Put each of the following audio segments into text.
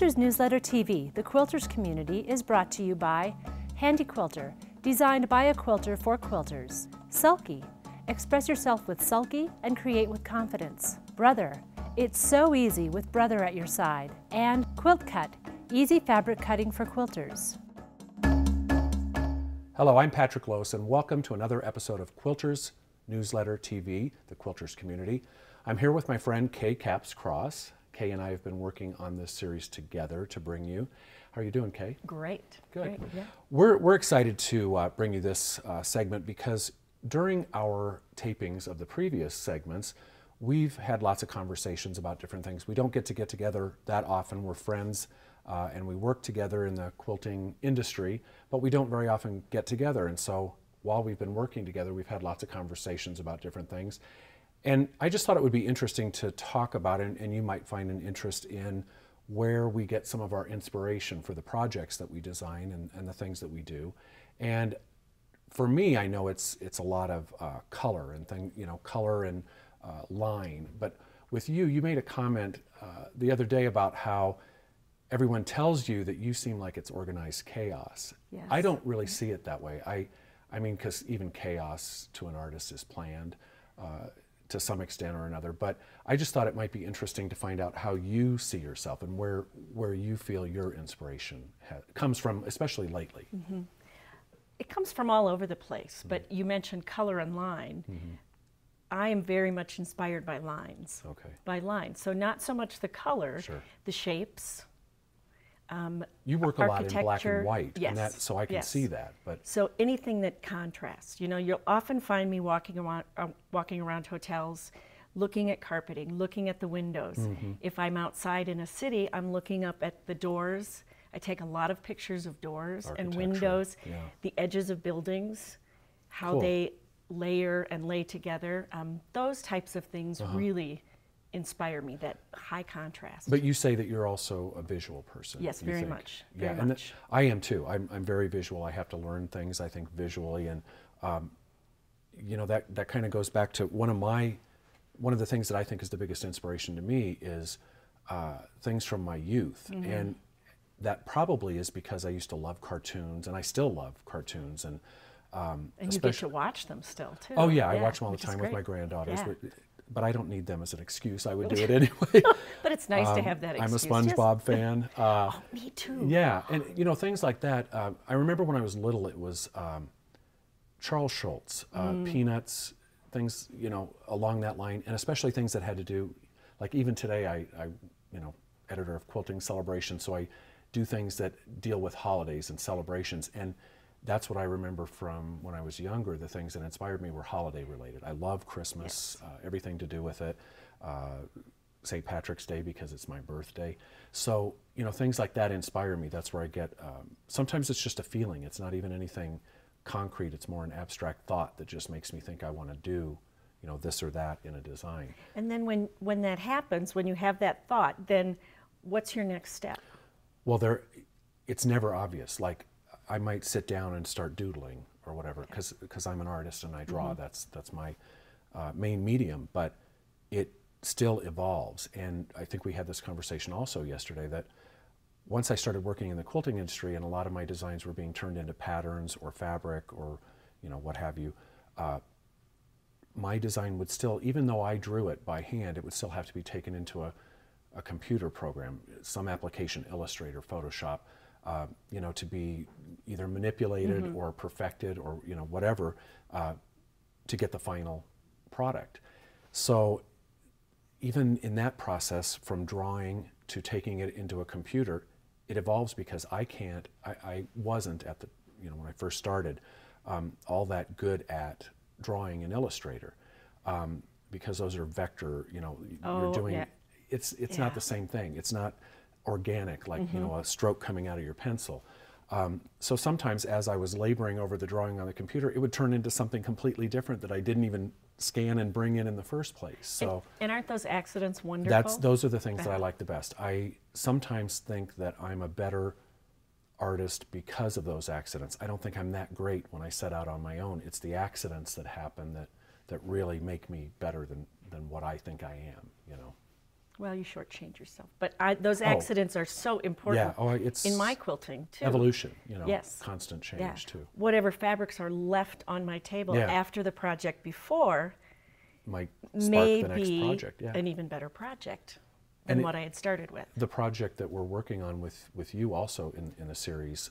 Quilters Newsletter TV, the Quilters community, is brought to you by Handy Quilter, designed by a quilter for quilters. Sulky, express yourself with Sulky and create with confidence. Brother, it's so easy with Brother at your side. And Quilt Cut, easy fabric cutting for quilters. Hello, I'm Patrick Lose, and welcome to another episode of Quilters Newsletter TV, the Quilters community. I'm here with my friend Kay Capps-Cross. Kay and I have been working on this series together to bring you. How are you doing, Kay? Great. Good. Great, yeah. We're excited to bring you this segment because during our tapings of the previous segments, we've had lots of conversations about different things. We don't get together that often. We're friends and we work together in the quilting industry, but we don't very often get together. And so while we've been working together, we've had lots of conversations about different things. And I just thought it would be interesting to talk about it, and you might find an interest in where we get some of our inspiration for the projects that we design and the things that we do. And for me, I know it's a lot of color and color and line. But with you, you made a comment the other day about how everyone tells you that you seem like it's organized chaos. Yes. I don't really see it that way. I mean, because even chaos to an artist is planned to some extent or another. But I just thought it might be interesting to find out how you see yourself and where you feel your inspiration comes from, especially lately. Mm-hmm. It comes from all over the place, but you mentioned color and line. Mm-hmm. I am very much inspired by lines. Okay. By lines. So not so much the color, sure. The shapes. You work a lot in black and white, yes. and so I can see that. But so anything that contrasts. You know, you'll often find me walking around hotels, looking at carpeting, looking at the windows. Mm-hmm. If I'm outside in a city, I'm looking up at the doors. I take a lot of pictures of doors and windows, the edges of buildings, how they layer and lay together. Those types of things really inspire me, that high contrast. But you say that you're also a visual person. Yes, very much. Yeah, and I am too. I'm very visual. I have to learn things, I think, visually, and you know, that kind of goes back to one of the things that I think is the biggest inspiration to me is things from my youth. Mm-hmm. And that probably is because I used to love cartoons, and I still love cartoons, and you get to watch them still too. Oh yeah, I watch them all the time with my granddaughters. But I don't need them as an excuse. I would do it anyway. But it's nice to have that excuse. I'm a SpongeBob fan. Oh, me too. Yeah, and you know, things like that. I remember when I was little, it was Charles Schulz, Peanuts, things, you know, along that line, and especially things that had to do, like even today, I you know, editor of Quilting Celebration, so I do things that deal with holidays and celebrations, and that's what I remember from when I was younger. The things that inspired me were holiday related. I love Christmas, everything to do with it. St. Patrick's Day because it's my birthday. So, you know, things like that inspire me. That's where I get, sometimes it's just a feeling. It's not even anything concrete. It's more an abstract thought that just makes me think I want to do, you know, this or that in a design. And then when that happens, when you have that thought, then what's your next step? Well, it's never obvious. Like, I might sit down and start doodling or whatever, because I'm an artist and I draw. Mm-hmm. That's my main medium, but it still evolves. And I think we had this conversation also yesterday that once I started working in the quilting industry and a lot of my designs were being turned into patterns or fabric or, you know, what have you, my design would still, even though I drew it by hand, it would still have to be taken into a computer program, some application, Illustrator, Photoshop, you know, to be either manipulated or perfected or, you know, whatever, to get the final product. So even in that process, from drawing to taking it into a computer, it evolves because I wasn't at the, you know, when I first started, all that good at drawing in Illustrator, because those are vector, you know, you're doing, it's not the same thing. It's not organic, like, you know, a stroke coming out of your pencil. So sometimes as I was laboring over the drawing on the computer, it would turn into something completely different that I didn't even scan and bring in the first place. So and aren't those accidents wonderful? Those are the things that I like the best. I sometimes think that I'm a better artist because of those accidents. I don't think I'm that great when I set out on my own. It's the accidents that happen that really make me better than what I think I am, you know. Well, you shortchange yourself. But those accidents are so important it's in my quilting, too. evolution, Yes. constant change, too. Whatever fabrics are left on my table after the project before Might spark may the next be project. an even better project than what I had started with. The project that we're working on with you also in the series,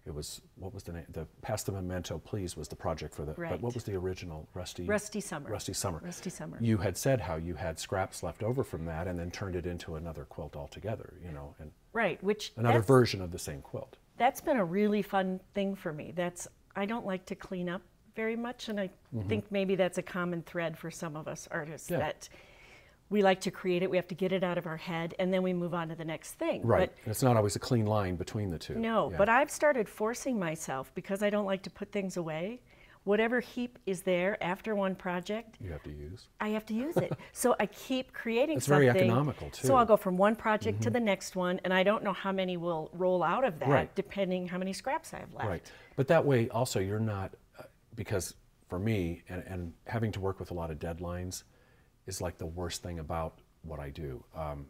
it was, what was the name? The Pass the Memento, Please was the project for the, but what was the original? Rusty Summer. Rusty Summer. You had said how you had scraps left over from that and then turned it into another quilt altogether, and which another version of the same quilt. That's been a really fun thing for me. I don't like to clean up very much, and I think maybe that's a common thread for some of us artists, that we like to create it, we have to get it out of our head, and then we move on to the next thing. Right, and it's not always a clean line between the two. No, but I've started forcing myself, because I don't like to put things away, whatever heap is there after one project, you have to use. I have to use it. So I keep creating something. It's very economical, too. So I'll go from one project to the next one, and I don't know how many will roll out of that, depending how many scraps I have left. Right, but that way also you're not, because for me, and having to work with a lot of deadlines is like the worst thing about what I do,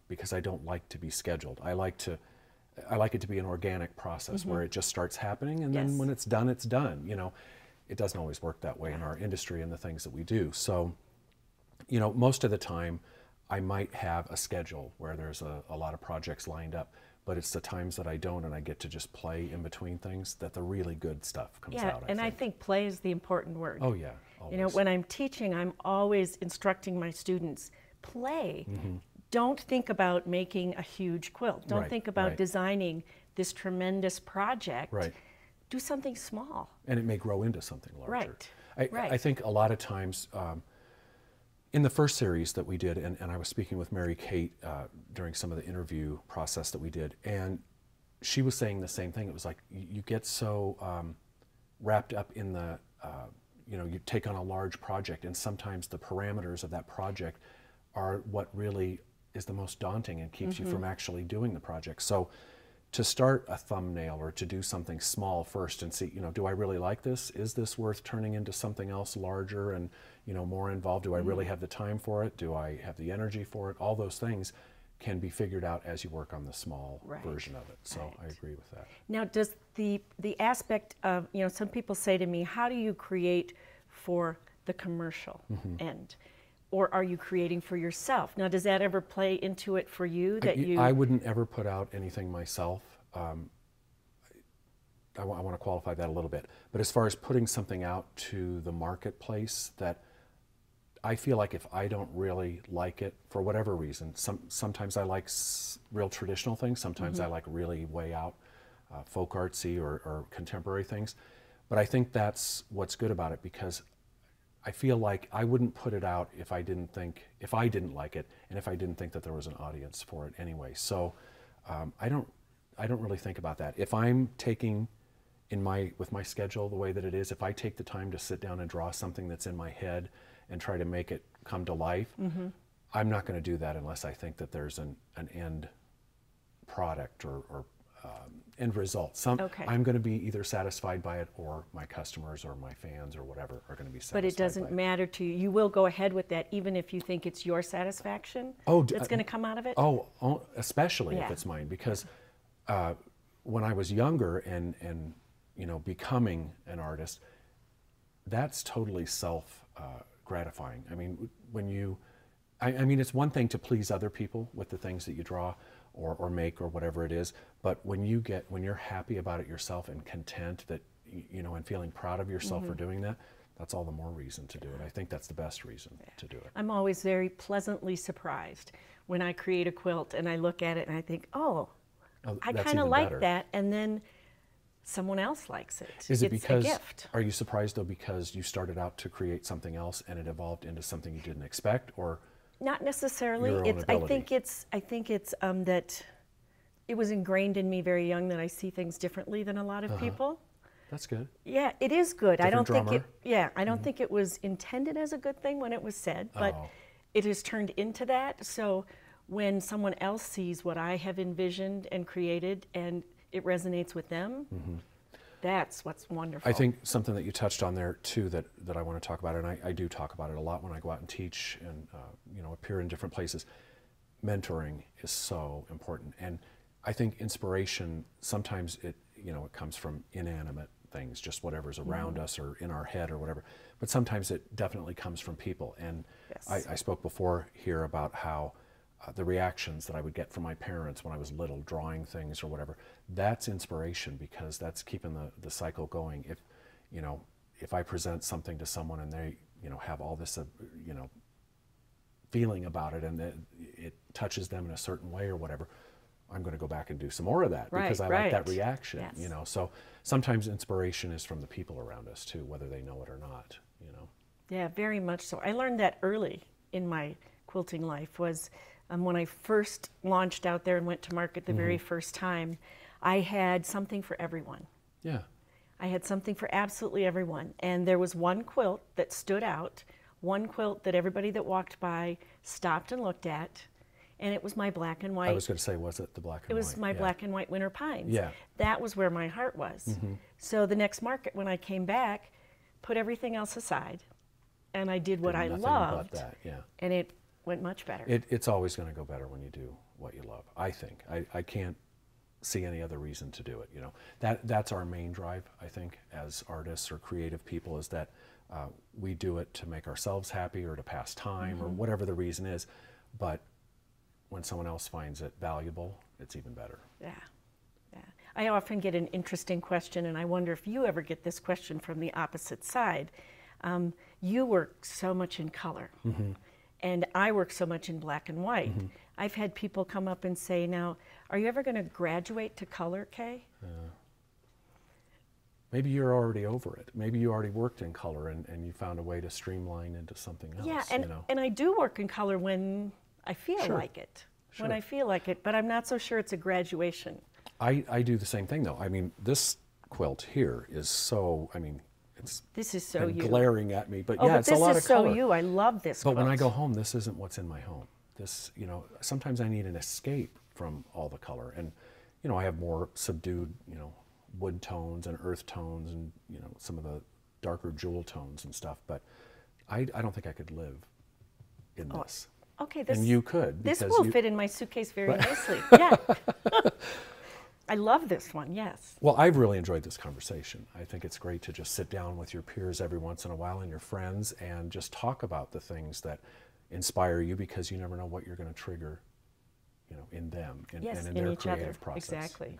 because I don't like to be scheduled. I like it to be an organic process where it just starts happening, and then when it's done, it's done. It doesn't always work that way in our industry and the things that we do. So, most of the time, I might have a schedule where there's a lot of projects lined up, but it's the times that I don't and I get to just play in between things that the really good stuff comes out. I think play is the important word. Oh yeah, always. When I'm teaching, I'm always instructing my students, play. Don't think about making a huge quilt. Don't think about designing this tremendous project. Do something small. And it may grow into something larger. Right. I think a lot of times, in the first series that we did, and I was speaking with Mary Kate during some of the interview process that we did, and she was saying the same thing. It was like you get so wrapped up in the, you take on a large project, and sometimes the parameters of that project are what really is the most daunting and keeps you from actually doing the project. So to start a thumbnail or to do something small first and see, do I really like this? Is this worth turning into something else larger and, more involved? Do I really have the time for it? Do I have the energy for it? All those things can be figured out as you work on the small version of it. So I agree with that. Now, does the aspect of, some people say to me, how do you create for the commercial end? Or are you creating for yourself? Now, does that ever play into it for you? I wouldn't ever put out anything myself. I want to qualify that a little bit. But as far as putting something out to the marketplace, that I feel like if I don't really like it, for whatever reason, sometimes I like real traditional things, sometimes I like really way out folk artsy or contemporary things. But I think that's what's good about it, because I feel like I wouldn't put it out if I didn't like it, and if I didn't think that there was an audience for it anyway. So I don't really think about that. If I'm taking with my schedule the way that it is, if I take the time to sit down and draw something that's in my head and try to make it come to life, I'm not going to do that unless I think that there's an end product or end result. I'm going to be either satisfied by it, or my customers or my fans or whatever are going to be satisfied. But it doesn't matter to you. You will go ahead with that even if you think it's your satisfaction that's going to come out of it? Especially if it's mine, because when I was younger and becoming an artist, that's totally self-gratifying. I mean, it's one thing to please other people with the things that you draw or make or whatever it is, but when you're happy about it yourself and content that, and feeling proud of yourself for doing that, that's all the more reason to do it. I think that's the best reason to do it. I'm always very pleasantly surprised when I create a quilt and I look at it and I think, I kind of like that, and then someone else likes it. Is it because, a gift. Are you surprised though because you started out to create something else and it evolved into something you didn't expect, or? Not necessarily. I think it's that it was ingrained in me very young that I see things differently than a lot of people. That's good. Yeah, it is good. I don't drummer. think it. I don't think it was intended as a good thing when it was said, but it has turned into that. So when someone else sees what I have envisioned and created and it resonates with them, that's what's wonderful. I think something that you touched on there too that I want to talk about, and I do talk about it a lot when I go out and teach and appear in different places. mentoring is so important. And I think inspiration, sometimes it comes from inanimate things, just whatever's around us or in our head or whatever. But sometimes it definitely comes from people. And Yes. I spoke before here about how the reactions that I would get from my parents when I was little, drawing things or whatever, that's inspiration, because that's keeping the cycle going. If I present something to someone and they, have all this, feeling about it, and it touches them in a certain way or whatever, I'm going to go back and do some more of that, because I like that reaction. Yes. So sometimes inspiration is from the people around us too, whether they know it or not. Yeah, very much so. I learned that early in my quilting life. Was when I first launched out there and went to market the very first time, I had something for everyone. Yeah. I had something for absolutely everyone. And there was one quilt that stood out, one quilt that everybody that walked by stopped and looked at, and it was my black and white. I was going to say, was it the black and white? It was my black and white Winter Pines. Yeah. That was where my heart was. So the next market, when I came back, put everything else aside, and I did what I loved, but that, yeah. and it went much better. It's always going to go better when you do what you love, I think. I can't see any other reason to do it. That's our main drive, I think, as artists or creative people, is that we do it to make ourselves happy or to pass time or whatever the reason is. But when someone else finds it valuable, it's even better. Yeah. I often get an interesting question, and I wonder if you ever get this question from the opposite side. You work so much in color, and I work so much in black and white. I've had people come up and say, now, are you ever going to graduate to color, Kay? Maybe you're already over it. Maybe you already worked in color and you found a way to streamline into something else. Yeah, and I do work in color when I feel like it. Sure. When I feel like it, but I'm not so sure it's a graduation. I do the same thing, though. I mean, this quilt here is so, This is so you. glaring at me, but Oh, yeah, but it's a lot of this is so color. you. I love this But quilt. when I go home, this isn't what's in my home. This, sometimes I need an escape from all the color. And, I have more subdued, wood tones and earth tones and, some of the darker jewel tones and stuff. But I don't think I could live in this. Okay, And you could. This because will fit in my suitcase very nicely. Yeah. I love this one, yes. Well, I've really enjoyed this conversation. I think it's great to just sit down with your peers every once in a while and your friends and just talk about the things that inspire you, because you never know what you're going to trigger, in them and in their each creative other. process. Exactly.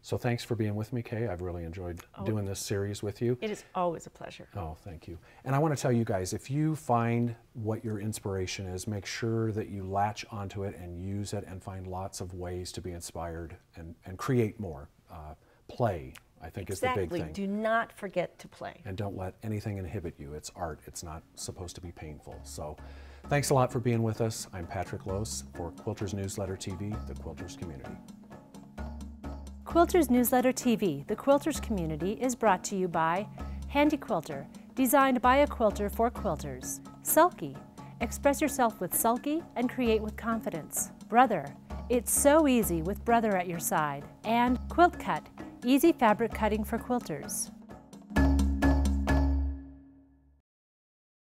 So thanks for being with me, Kay. I've really enjoyed doing this series with you. It is always a pleasure. Oh, thank you. And I want to tell you guys, if you find what your inspiration is, make sure that you latch onto it and use it and find lots of ways to be inspired and create more. Play, I think, is the big thing. Do not forget to play. And don't let anything inhibit you. It's art. It's not supposed to be painful. So thanks a lot for being with us. I'm Patrick Lose for Quilters Newsletter TV, the Quilters Community. Quilters Newsletter TV, the Quilters Community, is brought to you by Handy Quilter, designed by a quilter for quilters. Sulky, express yourself with sulky and create with confidence. Brother, it's so easy with Brother at your side. And Quilt Cut, easy fabric cutting for quilters.